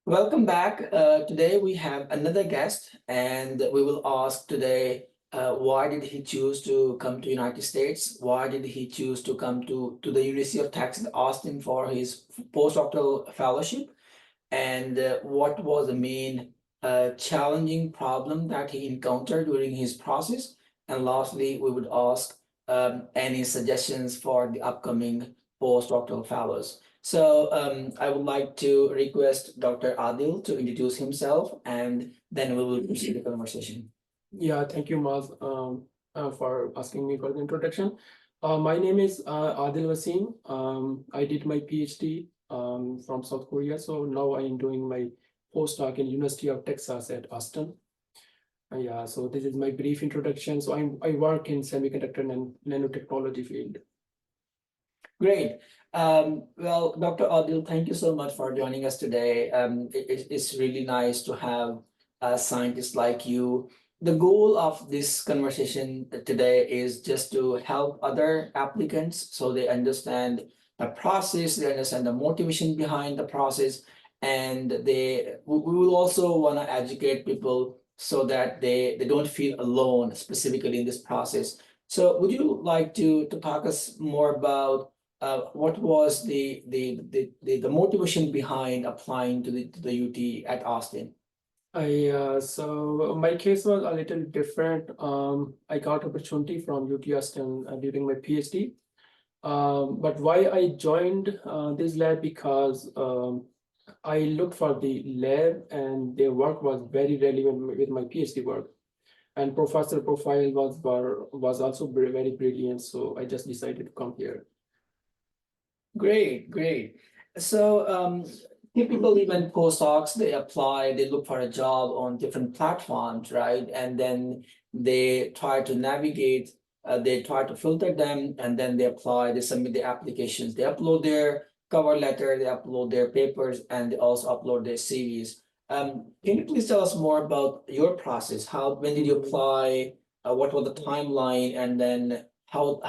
Welcome back. Today we have another guest, and we will ask today why did he choose to come to United States? Why did he choose to come to the University of Texas Austin for his postdoctoral fellowship? And what was the main challenging problem that he encountered during his process? And lastly, we would ask any suggestions for the upcoming postdoctoral fellows. So I would like to request Dr. Adil to introduce himself, and then we will proceed the conversation. Yeah, thank you, Maz, for asking me for the introduction. My name is Odil Wasim. I did my PhD from South Korea, so now I am doing my postdoc in University of Texas at Austin. Yeah, so this is my brief introduction. So I work in semiconductor and nanotechnology field. Great. Well, Dr. Adil, thank you so much for joining us today. It's really nice to have a scientist like you. The goal of this conversation today is just to help other applicants so they understand the process, they understand the motivation behind the process, and we will also want to educate people so that they don't feel alone, specifically in this process. So would you like to talk us more about what was the motivation behind applying to the UT at Austin? So my case was a little different. I got opportunity from UT Austin during my PhD. But why I joined this lab because I looked for the lab and their work was very relevant with my PhD work. And professor profile was also very brilliant. So I just decided to come here. Great, great. So typically when postdocs they apply, they look for a job on different platforms, right? And then they try to navigate, they try to filter them, and then they apply, they submit the applications, they upload their cover letter, they upload their papers, and they also upload their CVs. Can you please tell us more about your process? When did you apply? What was the timeline? And then how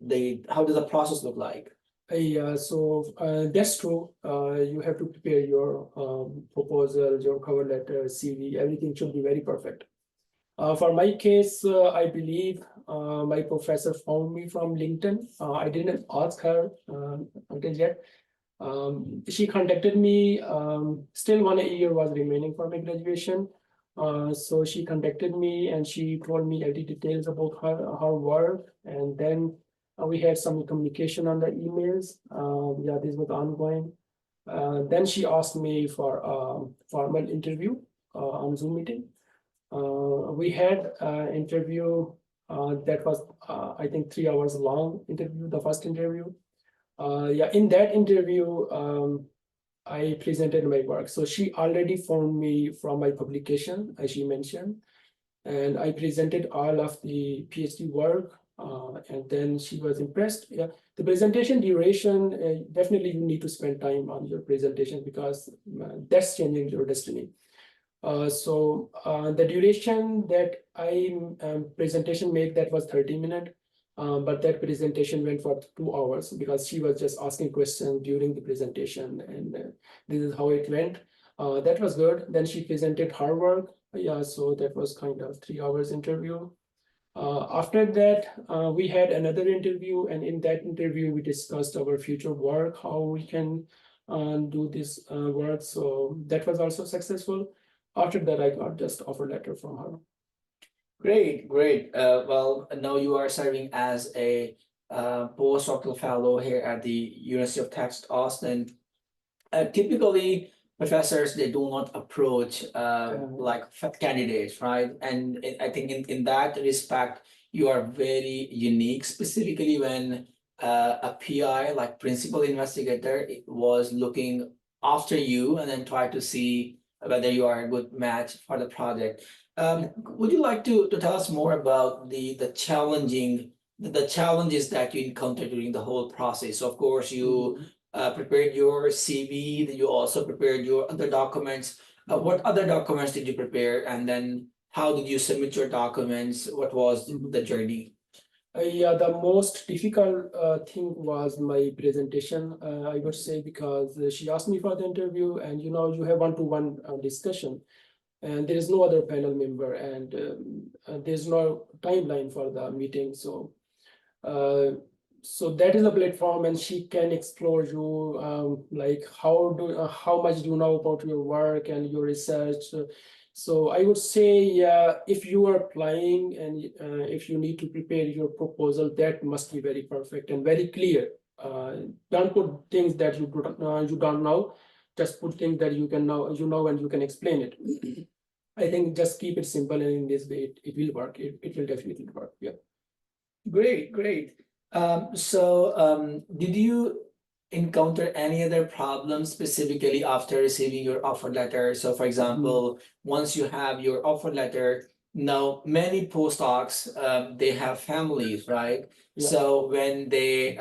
does the process look like? That's true. You have to prepare your proposal, your cover letter, CV, everything should be very perfect. For my case, I believe my professor found me from LinkedIn. I didn't ask her until yet. She contacted me. Still 1 year was remaining for my graduation. So she contacted me and she told me every details about her work. And then we had some communication on the emails. Yeah, this was ongoing. Then she asked me for a formal interview on Zoom meeting. We had an interview that was, I think, 3 hours long interview, the first interview. Yeah, in that interview, I presented my work. So she already found me from my publication, as she mentioned, and I presented all of the PhD work, and then she was impressed. Yeah, the presentation duration, definitely you need to spend time on your presentation because that's changing your destiny. The duration that I presentation made that was 30 minutes, but that presentation went for 2 hours because she was just asking questions during the presentation, and this is how it went. That was good. Then she presented her work. Yeah, so that was kind of 3 hours interview. After that, we had another interview, and in that interview, we discussed our future work, how we can do this work. So that was also successful. After that, I got just offer letter from her. Great, great. Well, now you are serving as a postdoctoral fellow here at the University of Texas Austin. Typically, professors they do not approach like candidates, right? And I think in that respect, you are very unique, specifically when a PI, like principal investigator, was looking after you and then try to see whether you are a good match for the project. Would you like to tell us more about the challenges that you encountered during the whole process? Of course, you prepared your CV, then you also prepared your other documents. What other documents did you prepare? And then how did you submit your documents? What was the journey? Yeah, the most difficult thing was my presentation, I would say, because she asked me for the interview, and you have one-to-one discussion, and there is no other panel member, and there's no timeline for the meeting. Uh, so that is a platform, and she can explore you, like how much do you know about your work and your research. So I would say, yeah, if you are applying and if you need to prepare your proposal, that must be very perfect and very clear. Don't put things that you don't know. Just put things that you can know, and you can explain it. I think just keep it simple, and in this way, it will work. It will definitely work. Yeah. Great, great. Did you encounter any other problems specifically after receiving your offer letter? So, for example, once you have your offer letter, now many postdocs, they have families, right? Yeah. So when they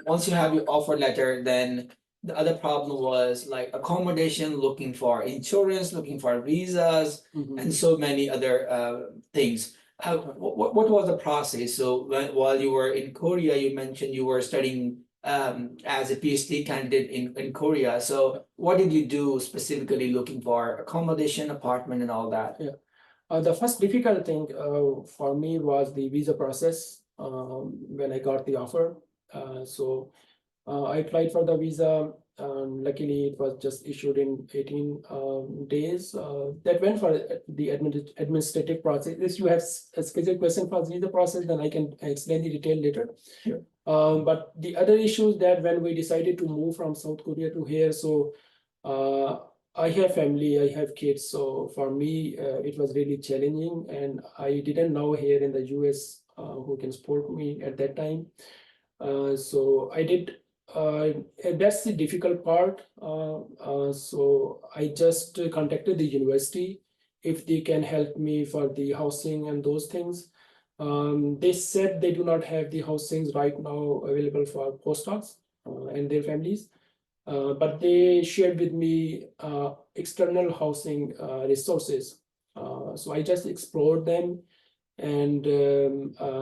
once you have your offer letter, then the other problem was like accommodation, looking for insurance, looking for visas, and so many other things. What was the process? So while you were in Korea, you mentioned you were studying as a PhD candidate in Korea. So what did you do specifically looking for accommodation, apartment, and all that? Yeah. The first difficult thing for me was the visa process when I got the offer. I applied for the visa. Luckily, it was just issued in 18 days. That went for the administrative process. If you have a specific question for visa process, then I can explain the detail later. Sure. But the other issue is that when we decided to move from South Korea to here, I have family, I have kids. So for me, it was really challenging, and I didn't know here in the US who can support me at that time. So I did. That's the difficult part. So I just contacted the university if they can help me for the housing and those things. They said they do not have the housings right now available for postdocs and their families. But they shared with me external housing resources. So I just explored them and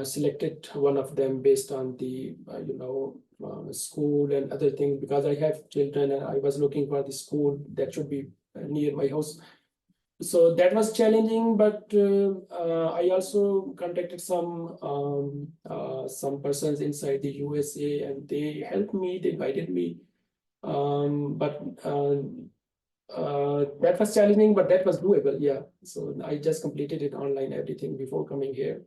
selected one of them based on the school and other things, because I have children and I was looking for the school that should be near my house. So that was challenging, but I also contacted some persons inside the USA, and they helped me, they guided me. But that was challenging, but that was doable. Yeah. So I just completed it online, everything before coming here.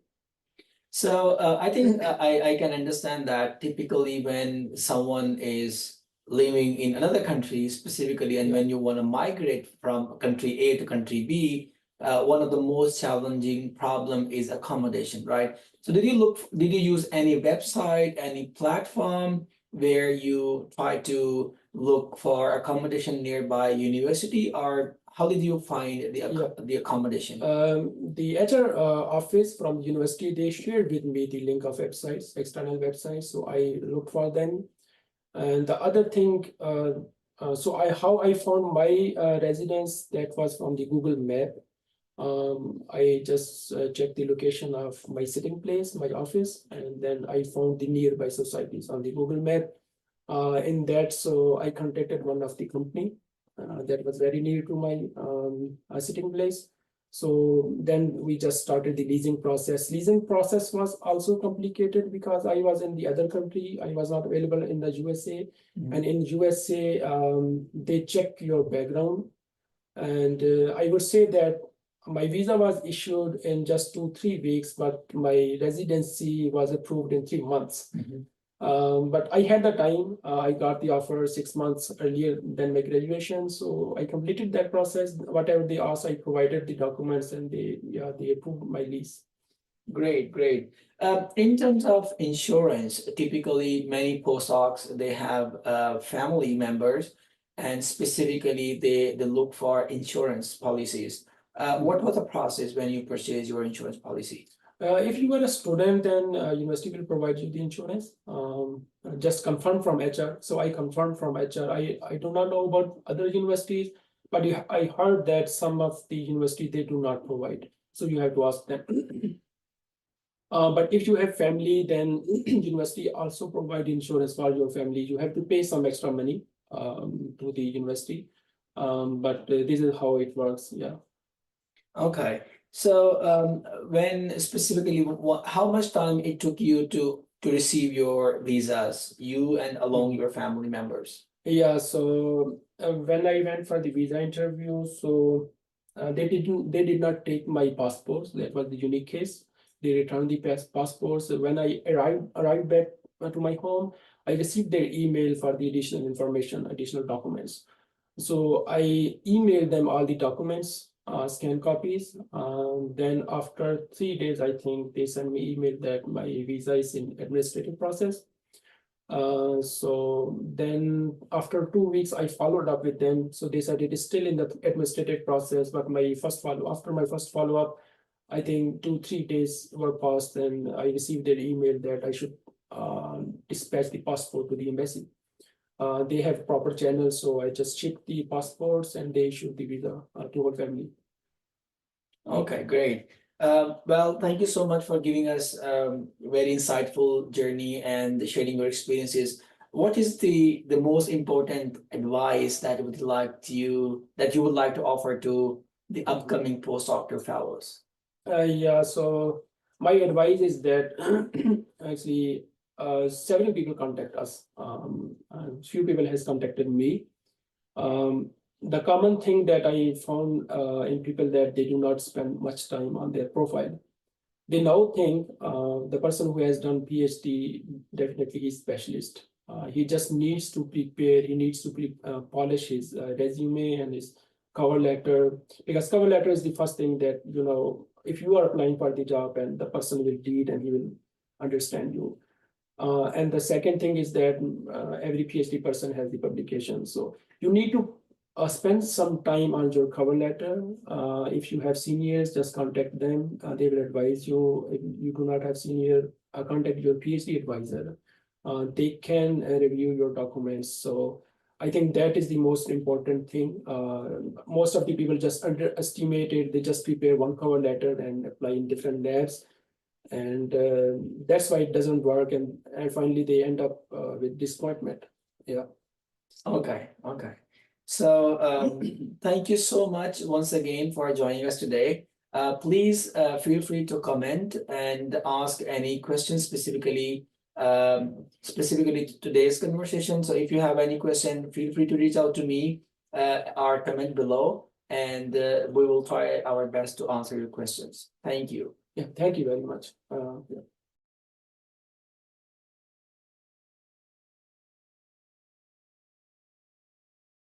So I think I can understand that typically when someone is living in another country specifically, and when you want to migrate from country A to country B, one of the most challenging problem is accommodation, right? So did you use any website, any platform where you try to look for accommodation nearby university, or how did you find the accommodation? The HR office from university, they shared with me the link of websites, external websites. So I looked for them. And the other thing, how I found my residence, that was from the Google Map. I just checked the location of my sitting place, my office, and then I found the nearby societies on the Google Map. In that, so I contacted one of the company that was very near to my sitting place. So then we just started the leasing process. Leasing process was also complicated because I was in the other country. I was not available in the USA. And in USA, they check your background. And I would say that my visa was issued in just 2-3 weeks, but my residency was approved in 3 months. But I had the time. I got the offer 6 months earlier than my graduation, so I completed that process. Whatever they asked, I provided the documents, and they approved my lease. Great, great. In terms of insurance, typically many postdocs, they have family members, and specifically they look for insurance policies. What was the process when you purchase your insurance policy? If you are a student, then university will provide you the insurance. Just confirm from HR. So I confirmed from HR. I do not know about other universities, but I heard that some of the universities, they do not provide. So you have to ask them. But if you have family, then university also provide insurance for your family. You have to pay some extra money to the university. But this is how it works. Yeah. Okay, so when specifically, how much time it took you to receive your visas, you and along your family members? Yeah, so when I went for the visa interview, so they did not take my passports. That was the unique case. They returned the passports. When I arrived back to my home, I received their email for the additional information, additional documents. So I emailed them all the documents, scan copies. Then after 3 days, I think they sent me email that my visa is in administrative process. So then after 2 weeks, I followed up with them. So they said it is still in the administrative process, but after my first follow-up, I think 2-3 days were passed, and I received an email that I should dispatch the passport to the embassy. They have proper channels, so I just shipped the passports and they issued the visa to whole family. Okay, great. Well, thank you so much for giving us very insightful journey and sharing your experiences. What is the most important advice that you would like to offer to the upcoming postdoctoral fellows? Yeah, so my advice is that actually several people contact us. Few people has contacted me. The common thing that I found in people that they do not spend much time on their profile. They now think the person who has done PhD definitely is specialist. He just needs to prepare. He needs to polish his resume and his cover letter, because cover letter is the first thing that, you know, if you are applying for the job and the person will read and he will understand you. And the second thing is that every PhD person has the publication. So you need to spend some time on your cover letter. If you have seniors, just contact them. They will advise you. If you do not have senior, contact your PhD advisor. They can review your documents. So I think that is the most important thing. Most of the people just underestimate it. They just prepare one cover letter and apply in different labs. And that's why it doesn't work. And finally, they end up with disappointment. Yeah. Okay, okay. So thank you so much once again for joining us today. Please feel free to comment and ask any questions specifically to today's conversation. So if you have any question, feel free to reach out to me or comment below, and we will try our best to answer your questions. Thank you. Yeah, thank you very much. Yeah.